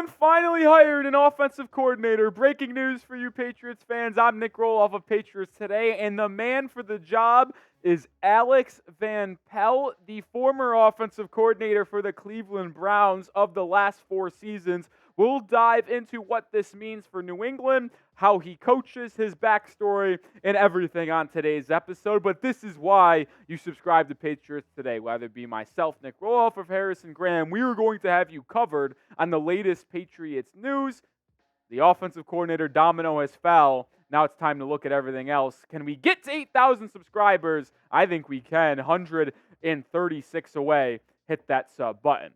England finally hired an offensive coordinator. Breaking news for you Patriots fans. I'm Nic Rohloff of Patriots Today, and the man for the job is Alex Van Pelt, the former offensive coordinator for the Cleveland Browns of the last 4 seasons. We'll dive into what this means for New England, how he coaches, his backstory, and everything on today's episode. But this is why you subscribe to Patriots Today, whether it be myself, Nic Rohloff, or Harrison Graham. We are going to have you covered on the latest Patriots news. The offensive coordinator domino has fell. Now it's time to look at everything else. Can we get to 8,000 subscribers? I think we can. 136 away. Hit that sub button.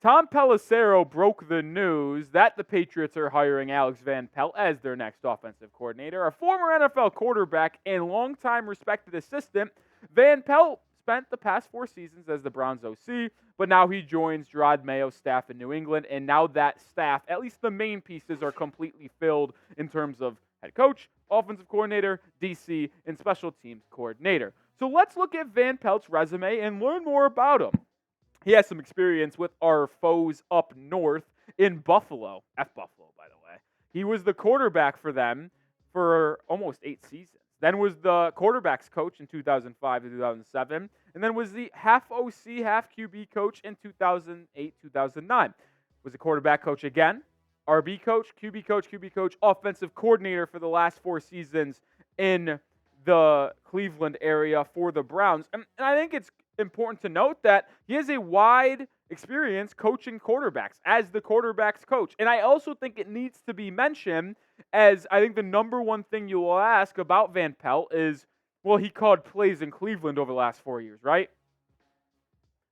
Tom Pelissero broke the news that the Patriots are hiring Alex Van Pelt as their next offensive coordinator. A former NFL quarterback and longtime respected assistant, Van Pelt spent the past 4 seasons as the Browns OC, but now he joins Jerod Mayo's staff in New England, and now that staff, at least the main pieces, are completely filled in terms of head coach, offensive coordinator, DC, and special teams coordinator. So let's look at Van Pelt's resume and learn more about him. He has some experience with our foes up north in Buffalo. Buffalo, by the way. He was the quarterback for them for almost 8 seasons. Then was the quarterbacks coach in 2005 to 2007. And then was the half OC, half QB coach in 2008, 2009. Was a quarterback coach again. RB coach, QB coach, offensive coordinator for the last 4 seasons in the Cleveland area for the Browns. And I think it's important to note that he has a wide experience coaching quarterbacks as the quarterbacks coach. And I also think it needs to be mentioned, as I think the number one thing you will ask about Van Pelt is, well, he called plays in Cleveland over the last 4 years, right?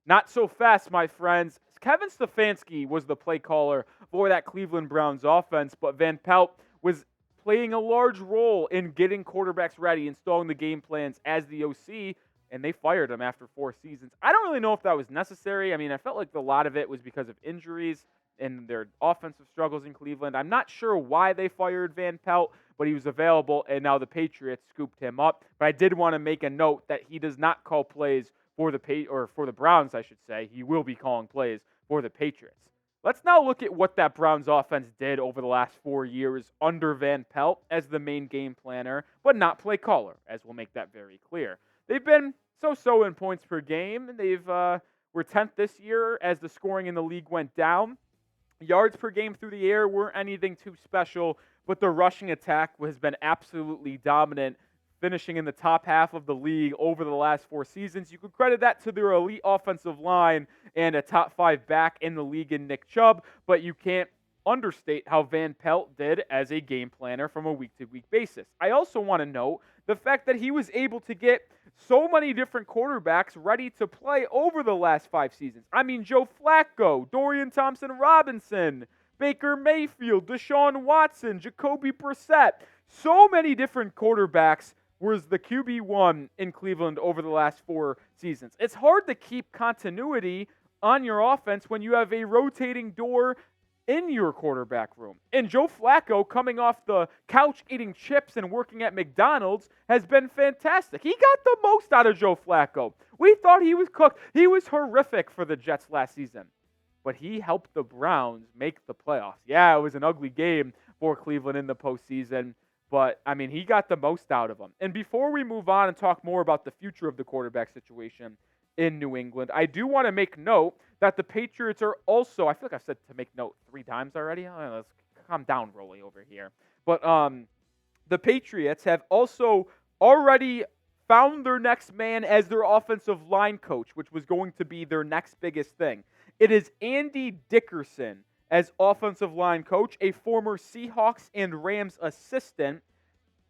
Not so fast, my friends. Kevin Stefanski was the play caller for that Cleveland Browns offense, but Van Pelt was playing a large role in getting quarterbacks ready, installing the game plans as the OC, and they fired him after 4 seasons. I don't really know if that was necessary. I mean, I felt like a lot of it was because of injuries and their offensive struggles in Cleveland. I'm not sure why they fired Van Pelt, but he was available, and now the Patriots scooped him up. But I did want to make a note that he does not call plays for the Browns, I should say. He will be calling plays for the Patriots. Let's now look at what that Browns offense did over the last 4 years under Van Pelt as the main game planner, but not play caller, as we'll make that very clear. They've been so-so in points per game. They've were 10th this year as the scoring in the league went down. Yards per game through the air weren't anything too special, but the rushing attack has been absolutely dominant, finishing in the top half of the league over the last 4 seasons. You could credit that to their elite offensive line and a top 5 back in the league in Nick Chubb, but you can't understate how Van Pelt did as a game planner from a week-to-week basis. I also want to note the fact that he was able to get so many different quarterbacks ready to play over the last 5 seasons. I mean, Joe Flacco, Dorian Thompson-Robinson, Baker Mayfield, Deshaun Watson, Jacoby Brissett. So many different quarterbacks was the QB1 in Cleveland over the last 4 seasons. It's hard to keep continuity on your offense when you have a rotating door in your quarterback room. And Joe Flacco, coming off the couch eating chips and working at McDonald's, has been fantastic. He got the most out of Joe Flacco. We thought he was cooked. He was horrific for the Jets last season. But he helped the Browns make the playoffs. Yeah, it was an ugly game for Cleveland in the postseason. But, I mean, he got the most out of them. And before we move on and talk more about the future of the quarterback situation in New England, I do want to make note that the Patriots are also, I feel like I've said to make note 3 times already. Let's calm down, Rolly, over here. But the Patriots have also already found their next man as their offensive line coach, which was going to be their next biggest thing. It is Andy Dickerson as offensive line coach, a former Seahawks and Rams assistant.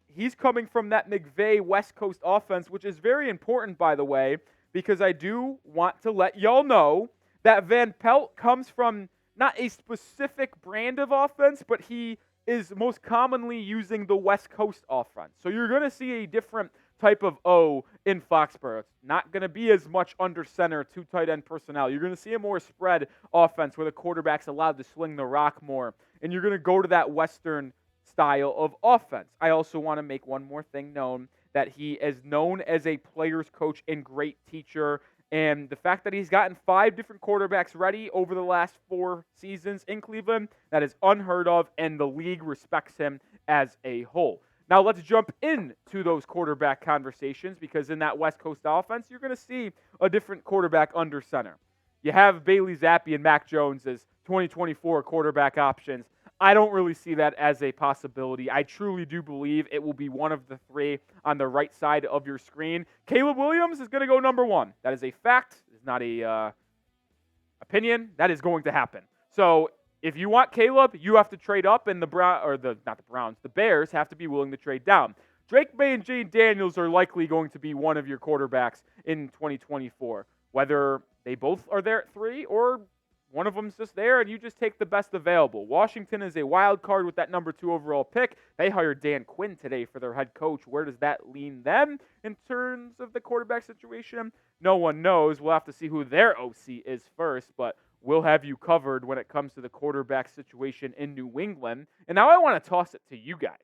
He's coming from that McVay West Coast offense, which is very important, by the way, because I do want to let y'all know that Van Pelt comes from not a specific brand of offense, but he is most commonly using the West Coast offense. So you're going to see a different type of O in Foxborough. It's not going to be as much under center, 2 tight end personnel. You're going to see a more spread offense where the quarterback's allowed to sling the rock more, and you're going to go to that Western style of offense. I also want to make one more thing known, that he is known as a player's coach and great teacher, And the fact that he's gotten 5 different quarterbacks ready over the last 4 seasons in Cleveland, that is unheard of, and the league respects him as a whole. Now let's jump into those quarterback conversations, because in that West Coast offense, you're going to see a different quarterback under center. You have Bailey Zappe and Mac Jones as 2024 quarterback options. I don't really see that as a possibility. I truly do believe it will be one of the 3 on the right side of your screen. Caleb Williams is going to go number 1. That is a fact. It's not a opinion. That is going to happen. So if you want Caleb, you have to trade up, and the Bears have to be willing to trade down. Drake Maye and Jayden Daniels are likely going to be one of your quarterbacks in 2024. Whether they both are there at 3 or one of them's just there and you just take the best available. Washington is a wild card with that number 2 overall pick. They hired Dan Quinn today for their head coach. Where does that lean them in terms of the quarterback situation? No one knows. We'll have to see who their OC is first, but we'll have you covered when it comes to the quarterback situation in New England. And now I want to toss it to you guys.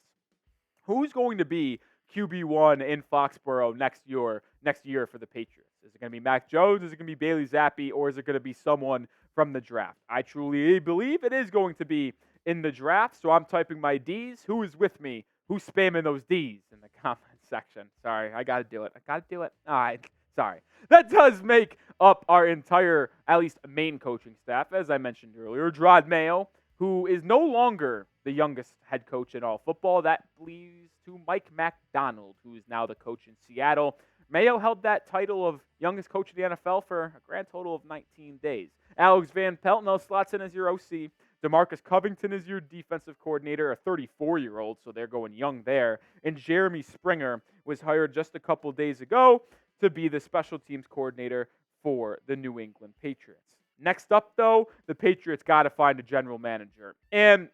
Who's going to be QB1 in Foxborough next year for the Patriots? Is it going to be Mac Jones? Is it going to be Bailey Zappe? Or is it going to be someone from the draft? I truly believe it is going to be in the draft, so I'm typing my D's. Who is with me? Who's spamming those D's in the comment section? Sorry, I got to do it. All right, sorry. That does make up our entire, at least main coaching staff, as I mentioned earlier. Jerod Mayo, who is no longer the youngest head coach in all football. That leads to Mike McDonald, who is now the coach in Seattle. Mayo held that title of youngest coach in the NFL for a grand total of 19 days. Alex Van Pelt now slots in as your OC. DeMarcus Covington is your defensive coordinator, a 34-year-old, so they're going young there. And Jeremy Springer was hired just a couple days ago to be the special teams coordinator for the New England Patriots. Next up, though, the Patriots got to find a general manager. And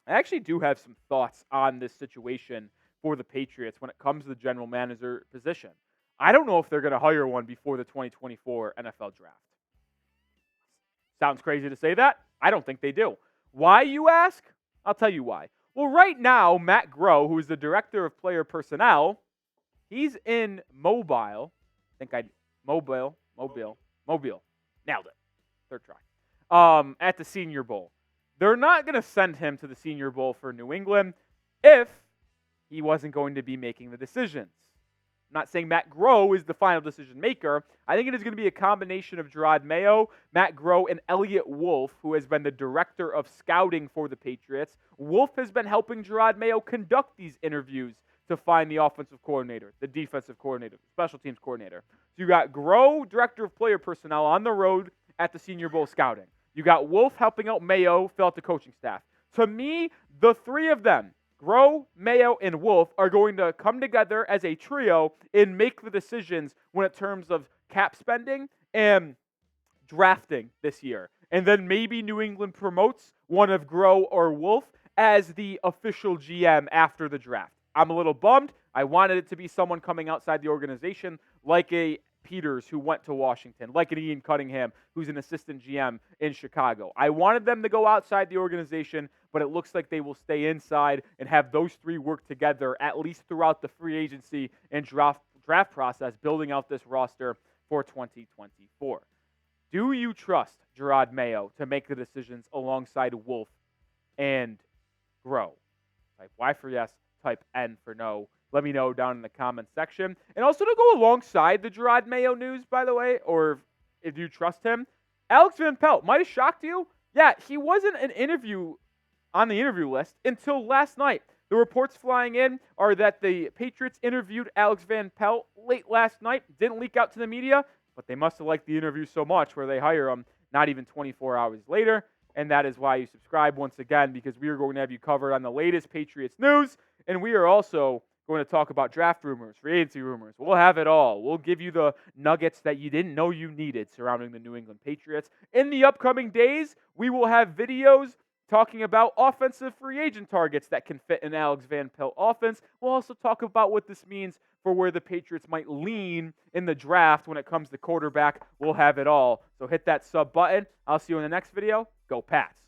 I actually do have some thoughts on this situation for the Patriots when it comes to the general manager position. I don't know if they're going to hire one before the 2024 NFL draft. Sounds crazy to say that. I don't think they do. Why, you ask? I'll tell you why. Well, right now, Matt Groh, who is the director of player personnel, he's in Mobile. Mobile. Nailed it. Third try. At the Senior Bowl. They're not going to send him to the Senior Bowl for New England if he wasn't going to be making the decisions. I'm not saying Matt Groh is the final decision maker. I think it is going to be a combination of Jerod Mayo, Matt Groh, and Elliott Wolf, who has been the director of scouting for the Patriots. Wolf has been helping Jerod Mayo conduct these interviews to find the offensive coordinator, the defensive coordinator, the special teams coordinator. So you got Groh, director of player personnel, on the road at the Senior Bowl scouting. You got Wolf helping out Mayo fill out the coaching staff. To me, the 3 of them, Groh, Mayo, and Wolf, are going to come together as a trio and make the decisions when it terms of cap spending and drafting this year. And then maybe New England promotes one of Groh or Wolf as the official GM after the draft. I'm a little bummed. I wanted it to be someone coming outside the organization, like a Peters, who went to Washington, like an Ian Cunningham, who's an assistant GM in Chicago. I wanted them to go outside the organization, but it looks like they will stay inside and have those 3 work together at least throughout the free agency and draft process, building out this roster for 2024. Do you trust Jerod Mayo to make the decisions alongside Wolf and Groh? Type Y for yes, type N for no. Let me know down in the comments section. And also to go alongside the Jerod Mayo news, by the way, or if you trust him, Alex Van Pelt might have shocked you. Yeah, he wasn't on the interview list until last night. The reports flying in are that the Patriots interviewed Alex Van Pelt late last night. Didn't leak out to the media, but they must have liked the interview so much where they hire him not even 24 hours later. And that is why you subscribe once again, because we are going to have you covered on the latest Patriots news. And we are also going to talk about draft rumors, free agency rumors. We'll have it all. We'll give you the nuggets that you didn't know you needed surrounding the New England Patriots. In the upcoming days, we will have videos talking about offensive free agent targets that can fit an Alex Van Pelt offense. We'll also talk about what this means for where the Patriots might lean in the draft when it comes to quarterback. We'll have it all. So hit that sub button. I'll see you in the next video. Go Pats.